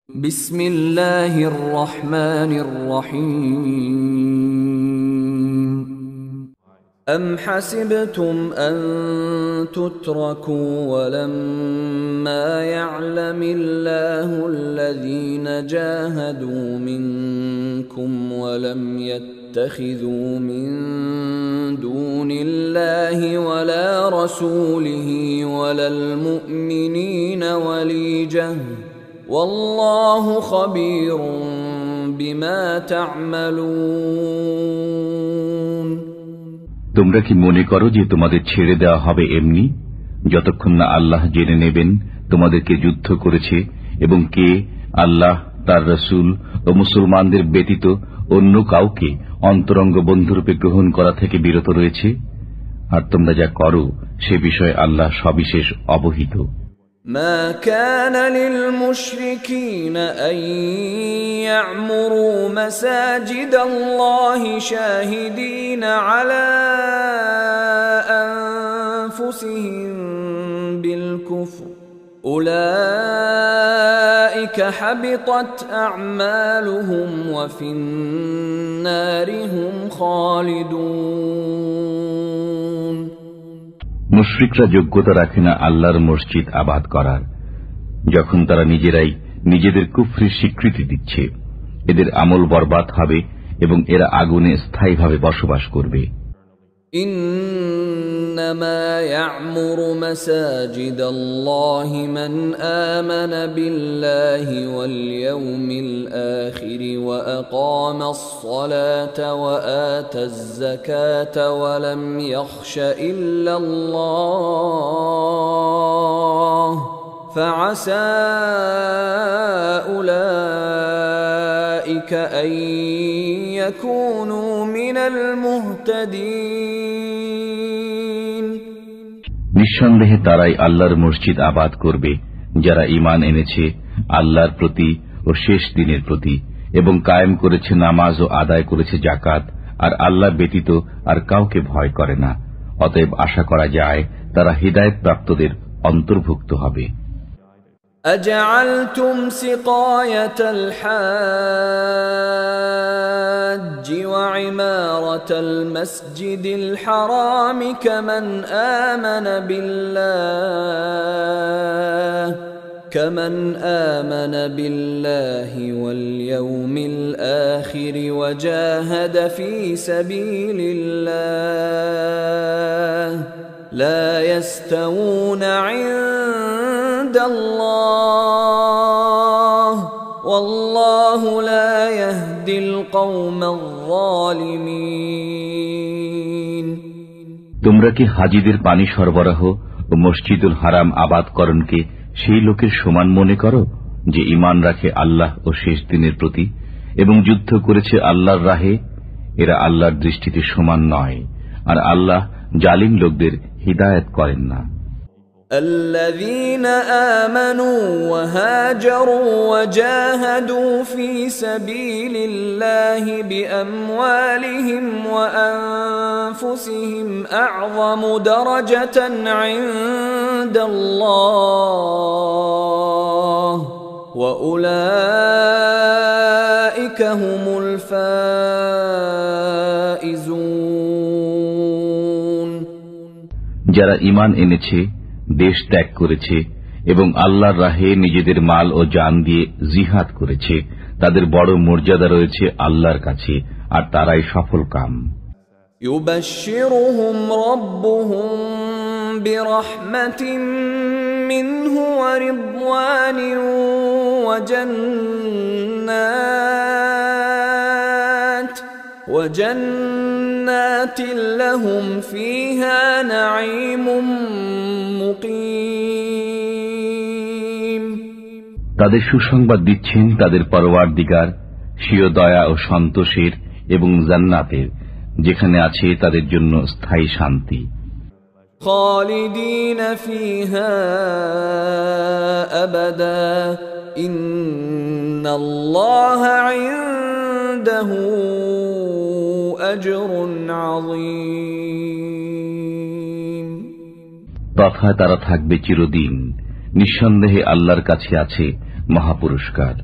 বিসমিল্লাহির রহমানির রহিম। أم حسبتم أن تتركوا ولما يعلم الله الذين جاهدوا منكم ولم يتخذوا من دون الله ولا رسوله ولا المؤمنين وليجة والله خبير بما تعملون। তোমরা কি মনে করো যে তোমাদের ছেড়ে দেওয়া হবে এমনি, যতক্ষণ না আল্লাহ জেনে নেবেন তোমাদেরকে যুদ্ধ করেছে এবং কে আল্লাহ, তার রাসূল ও মুসলমানদের ব্যতীত অন্য কাউকে অন্তরঙ্গ বন্ধুরূপে গ্রহণ করা থেকে বিরত রয়েছে? আর তোমরা যা করো সে বিষয়ে আল্লাহ সবিশেষ অবহিত। ما كان للمشركين أن يعمروا مساجد الله شاهدين على أنفسهم بالكفر أولئك حبطت أعمالهم وفي النار هم خالدون। মুশরিকরা যোগ্যতা রাখে না আল্লাহর মসজিদ আবাদ করার, যখন তারা নিজেরাই নিজেদের কুফরির স্বীকৃতি দিচ্ছে। এদের আমল বরবাদ হবে এবং এরা আগুনে স্থায়ীভাবে বসবাস করবে। إنما يعمر مساجد الله من آمن بالله واليوم الآخر وأقام الصلاة وآتى الزكاة ولم يخش إلا الله فعسى أولئك أن يكونوا من المهتدين। নিঃসন্দেহে তারাই আল্লাহর মসজিদ আবাদ করবে যারা ঈমান এনেছে আল্লাহর প্রতি ও শেষ দিনের প্রতি এবং কায়েম করেছে নামাজ ও আদায় করেছে যাকাত, আর আল্লাহ ব্যতীত আর কাউকে ভয় করে না। অতএব আশা করা যায় তারা হিদায়াত প্রাপ্তদের অন্তর্ভুক্ত হবে। أجعلتم سقاية الحاج وعمارة المسجد الحرام كمن آمن بالله واليوم الآخر وجاهد في سبيل الله لا يستوون عند الله والله لا يهدي القوم الظالمين। তোমরা কি হাজীদের পানি সরবরাহ ও মসজিদুল হারাম আবাদকরণকে সেই লোকের সমান মনে করো যে ঈমান রাখে আল্লাহ ও শেষ দিনের প্রতি এবং যুদ্ধ করেছে আল্লাহর রাহে? এরা আল্লাহর দৃষ্টিতে সমান নয়, আর আল্লাহ জালিম লোকদের হিদায়াত করেন না। الذين آمنوا وهاجروا وجاهدوا في سبيل الله بأموالهم وأنفسهم أعظم درجة عند الله وأولئك هم الفائزون। যারা ঈমান এনেছে, দেশ ত্যাগ করেছে এবং আল্লাহর রাহে নিজেদের মাল ও জান দিয়ে জিহাদ করেছে, তাদের বড় মর্যাদা রয়েছে আল্লাহর কাছে, আর তারাই সফল কাম। يبشرهم ربهم برحمة منه ورضوان وجنات لهم فيها نعيم মুকিম। তাদের সুসংবাদ দিচ্ছেন তাদের পরওয়ারদিগার স্বীয় দয়া ও সন্তোষের এবং জান্নাতের, যেখানে আছে তাদের জন্য স্থায়ী শান্তি। খালিদিন ফিহা আবাদা ইন্নাল্লাহা ইনদাহু আজরুন আযীম। তথা তারা থাকবে চিরদিন। নিঃসন্দেহে আল্লাহর কাছে আছে মহাপুরস্কার।